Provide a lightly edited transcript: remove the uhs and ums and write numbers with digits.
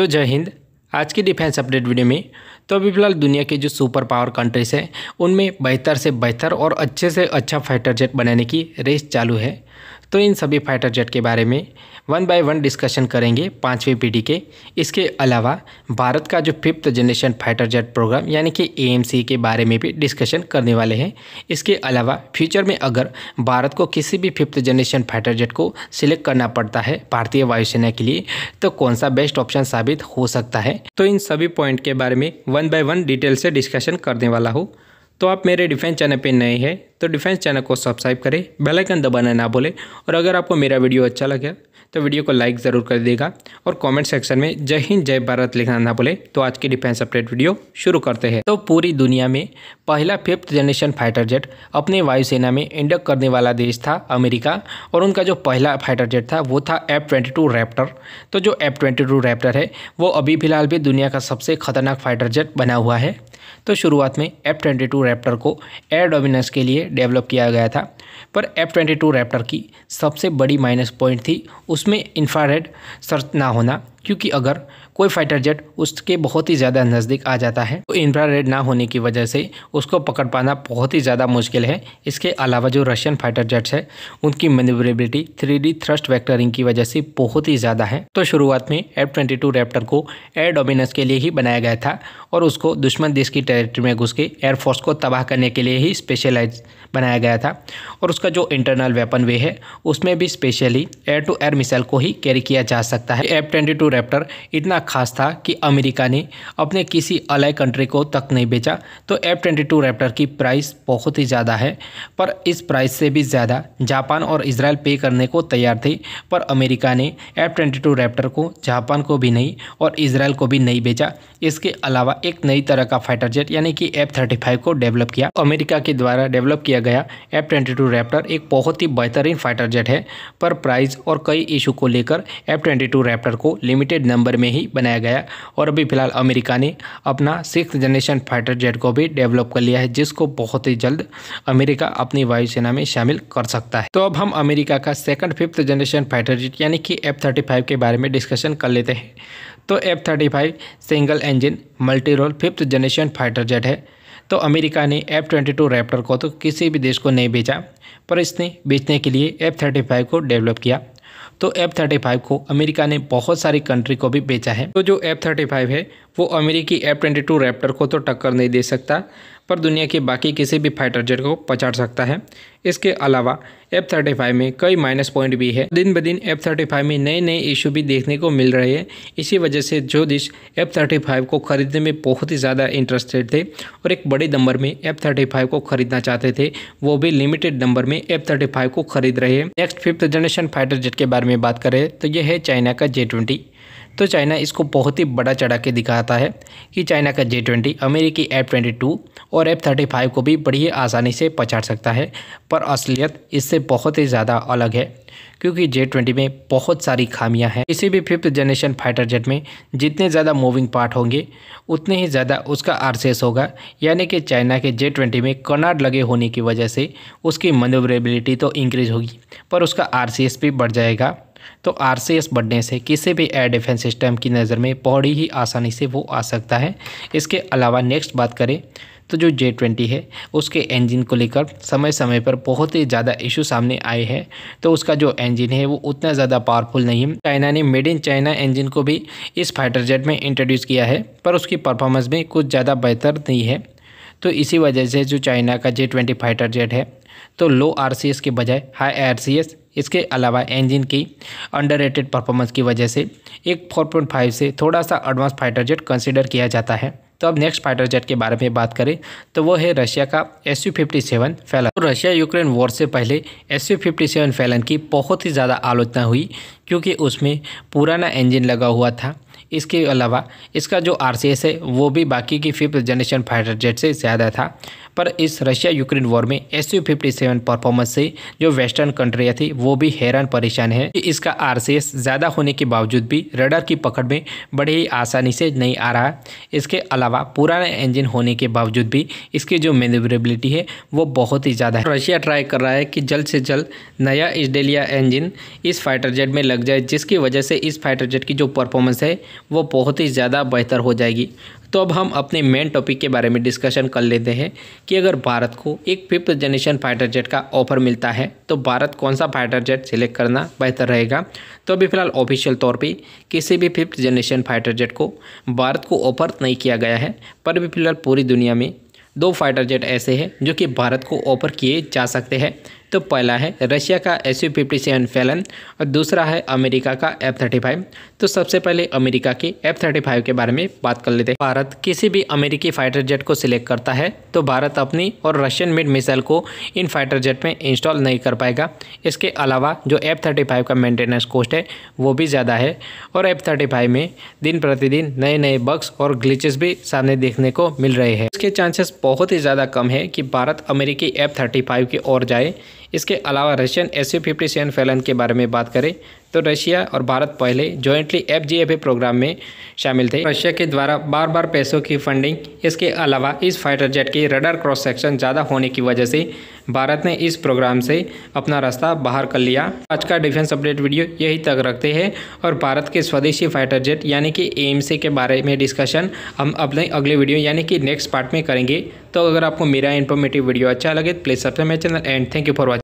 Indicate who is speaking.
Speaker 1: तो जय हिंद। आज की डिफेंस अपडेट वीडियो में तो अभी फिलहाल दुनिया के जो सुपर पावर कंट्रीज हैं उनमें बेहतर से बेहतर और अच्छे से अच्छा फाइटर जेट बनाने की रेस चालू है। तो इन सभी फाइटर जेट के बारे में वन बाय वन डिस्कशन करेंगे 5वीं पीढ़ी के। इसके अलावा भारत का जो 5th generation fighter jet programme यानी कि AMC के बारे में भी डिस्कशन करने वाले हैं। इसके अलावा फ्यूचर में अगर भारत को किसी भी 5th जनरेशन फाइटर जेट को सिलेक्ट करना पड़ता है भारतीय वायुसेना के लिए तो कौन सा बेस्ट ऑप्शन साबित हो सकता है। तो इन सभी पॉइंट के बारे में वन बाय वन डिटेल से डिस्कशन करने वाला हूँ। तो आप मेरे डिफेंस चैनल पे नए हैं तो डिफेंस चैनल को सब्सक्राइब करें, बेल आइकन दबाना ना भूलें और अगर आपको मेरा वीडियो अच्छा लगे तो वीडियो को लाइक ज़रूर कर देगा और कमेंट सेक्शन में जय हिंद जय भारत लिखना ना भूलें। तो आज की डिफेंस अपडेट वीडियो शुरू करते हैं। तो पूरी दुनिया में पहला 5th जनरेशन फाइटर जेट अपने वायुसेना में इंडक्ट करने वाला देश था अमेरिका और उनका जो पहला फाइटर जेट था वो था F-22 रैप्टर। तो जो F-22 रैप्टर है वो अभी फिलहाल भी दुनिया का सबसे खतरनाक फाइटर जेट बना हुआ है। तो शुरुआत में F-22 रैप्टर को एयर डोमिनेंस के लिए डेवलप किया गया था, पर F-22 रैप्टर की सबसे बड़ी माइनस पॉइंट थी उसमें इंफ्रारेड सर्च ना होना, क्योंकि अगर कोई फाइटर जेट उसके बहुत ही ज़्यादा नज़दीक आ जाता है तो इंफ्रारेड ना होने की वजह से उसको पकड़ पाना बहुत ही ज़्यादा मुश्किल है। इसके अलावा जो रशियन फाइटर जेट्स है उनकी मैन्यूवरेबिलिटी 3D थ्रस्ट वेक्टरिंग की वजह से बहुत ही ज़्यादा है। तो शुरुआत में F-22 रैप्टर को एयर डोमिनेंस के लिए ही बनाया गया था और उसको दुश्मन देश की टेरिटरी में घुस के एयरफोर्स को तबाह करने के लिए ही स्पेशलाइज बनाया गया था और उसका जो इंटरनल वेपन वे है उसमें भी specially air to air missile को ही कैरी किया जा सकता है। F-22 रैप्टर इतना खास था कि अमेरिका ने अपने किसी अलाइ कंट्री को तक नहीं बेचा। तो F-22 रैप्टर की प्राइस बहुत ही ज़्यादा है, पर इस प्राइस से भी ज़्यादा जापान और इजराइल पे करने को तैयार थे, पर अमेरिका ने F-22 रैप्टर को जापान को भी नहीं और इजराइल को भी नहीं बेचा। इसके अलावा एक नई तरह का फाइटर जेट यानी कि F-35 को डेवलप किया। अमेरिका के द्वारा डेवलप किया गया F-22 रैप्टर एक बहुत ही बेहतरीन फाइटर जेट है, पर प्राइस और कई इशू को लेकर F-22 रैप्टर को लिमिटेड नंबर में ही बनाया गया और अभी फिलहाल अमेरिका ने अपना 6th जनरेशन फाइटर जेट को भी डेवलप कर लिया है, जिसको बहुत ही जल्द अमेरिका अपनी वायुसेना में शामिल कर सकता है। तो अब हम अमेरिका का 5th जनरेशन फाइटर जेट यानी कि F-35 के बारे में डिस्कशन कर लेते हैं। तो F-35 single engine multi role 5th generation fighter jet है। तो अमेरिका ने F-22 रैप्टर को तो किसी भी देश को नहीं बेचा, पर इसने बेचने के लिए F-35 को डेवलप किया। तो F-35 को अमेरिका ने बहुत सारी कंट्री को भी बेचा है। तो जो F-35 है वो अमेरिकी F-22 रैप्टर को तो टक्कर नहीं दे सकता, पर दुनिया के बाकी किसी भी फाइटर जेट को पछाड़ सकता है। इसके अलावा F-35 में कई माइनस पॉइंट भी है। दिन ब दिन F-35 में नए नए इशू भी देखने को मिल रहे हैं। इसी वजह से जो देश F-35 को खरीदने में बहुत ही ज़्यादा इंटरेस्टेड थे और एक बड़े नंबर में F-35 को खरीदना चाहते थे, वो भी लिमिटेड नंबर में F-35 को खरीद रहे हैं। Next 5th generation fighter jet के बारे में बात करें तो यह है चाइना का J-20। तो चाइना इसको बहुत ही बड़ा चढ़ा के दिखाता है कि चाइना का J-20 अमेरिकी F-22 और F-35 को भी बड़ी आसानी से पछाड़ सकता है, पर असलियत इससे बहुत ही ज़्यादा अलग है, क्योंकि J-20 में बहुत सारी खामियां हैं। किसी भी 5th जनरेशन फाइटर जेट में जितने ज़्यादा मूविंग पार्ट होंगे उतने ही ज़्यादा उसका RCS होगा, यानी कि चाइना के J-20 में कनार्ड लगे होने की वजह से उसकी मैन्यूवरेबिलिटी तो इंक्रीज होगी पर उसका RCS भी बढ़ जाएगा। तो RCS बढ़ने से किसी भी एयर डिफेंस सिस्टम की नज़र में बड़ी ही आसानी से वो आ सकता है। इसके अलावा नेक्स्ट बात करें तो जो J-20 है उसके इंजन को लेकर समय समय पर बहुत ही ज़्यादा इशू सामने आए हैं। तो उसका जो इंजन है वो उतना ज़्यादा पावरफुल नहीं है। चाइना ने मेड इन चाइना इंजन को भी इस फाइटर जेट में इंट्रोड्यूस किया है, पर उसकी परफॉर्मेंस में कुछ ज़्यादा बेहतर नहीं है। तो इसी वजह से जो चाइना का J-20 फाइटर जेट है तो लो RCS के बजाय हाई RCS, इसके अलावा इंजन की अंडररेटेड परफॉर्मेंस की वजह से एक 4.5 से थोड़ा सा एडवांस फाइटर जेट कंसीडर किया जाता है। तो अब नेक्स्ट फाइटर जेट के बारे में बात करें तो वो है रशिया का Su-57 फैलन। तो रशिया यूक्रेन वॉर से पहले Su-57 फैलन की बहुत ही ज़्यादा आलोचना हुई, क्योंकि उसमें पुराना इंजन लगा हुआ था। इसके अलावा इसका जो RCS है वो भी बाकी की 5th जनरेशन फाइटर जेट से ज़्यादा था, पर इस रशिया यूक्रेन वॉर में Su-57 परफॉर्मेंस से जो वेस्टर्न कंट्रियाँ थी वो भी हैरान परेशान है कि इसका RCS ज़्यादा होने के बावजूद भी रडार की पकड़ में बड़ी ही आसानी से नहीं आ रहा। इसके अलावा पुराना इंजन होने के बावजूद भी इसकी जो मैन्यूवरेबिलिटी है वो बहुत ही ज़्यादा है। रशिया ट्राई कर रहा है कि जल्द से जल्द नया इजडेलिया इंजन इस फाइटर जेट में लग जाए, जिसकी वजह से इस फाइटर जेट की जो परफॉर्मेंस है वो बहुत ही ज़्यादा बेहतर हो जाएगी। तो अब हम अपने मेन टॉपिक के बारे में डिस्कशन कर लेते हैं कि अगर भारत को एक 5th जनरेशन फाइटर जेट का ऑफर मिलता है तो भारत कौन सा फाइटर जेट सिलेक्ट करना बेहतर रहेगा। तो अभी फ़िलहाल ऑफिशियल तौर पे किसी भी 5th जनरेशन फाइटर जेट को भारत को ऑफर नहीं किया गया है, पर अभी फ़िलहाल पूरी दुनिया में 2 फाइटर जेट ऐसे हैं जो कि भारत को ऑफर किए जा सकते हैं। तो पहला है रशिया का Su-57 फैलन और दूसरा है अमेरिका का F-35। तो सबसे पहले अमेरिका के F-35 के बारे में बात कर लेते हैं। भारत किसी भी अमेरिकी फाइटर जेट को सिलेक्ट करता है तो भारत अपनी और रशियन मेड मिसाइल को इन फाइटर जेट में इंस्टॉल नहीं कर पाएगा। इसके अलावा जो F-35 का मेंटेनेंस कॉस्ट है वो भी ज़्यादा है और F-35 में दिन प्रतिदिन नए नए बग्स और ग्लिचेस भी सामने देखने को मिल रहे हैं। इसके चांसेस बहुत ही ज़्यादा कम है कि भारत अमेरिकी F-35 की ओर जाए। इसके अलावा रशियन Su-57 फैलन के बारे में बात करें तो रशिया और भारत पहले जॉइंटली FGFA प्रोग्राम में शामिल थे। रशिया के द्वारा बार बार पैसों की फंडिंग, इसके अलावा इस फाइटर जेट के रडार क्रॉस सेक्शन ज़्यादा होने की वजह से भारत ने इस प्रोग्राम से अपना रास्ता बाहर कर लिया। आज का डिफेंस अपडेट वीडियो यही तक रखते हैं और भारत के स्वदेशी फाइटर जेट यानी कि AMC के बारे में डिस्कशन हम अपने अगले वीडियो यानी कि नेक्स्ट पार्ट में करेंगे। तो अगर आपको मेरा इन्फॉर्मेटिव वीडियो अच्छा लगे तो please subscribe my channel and thank you for watching.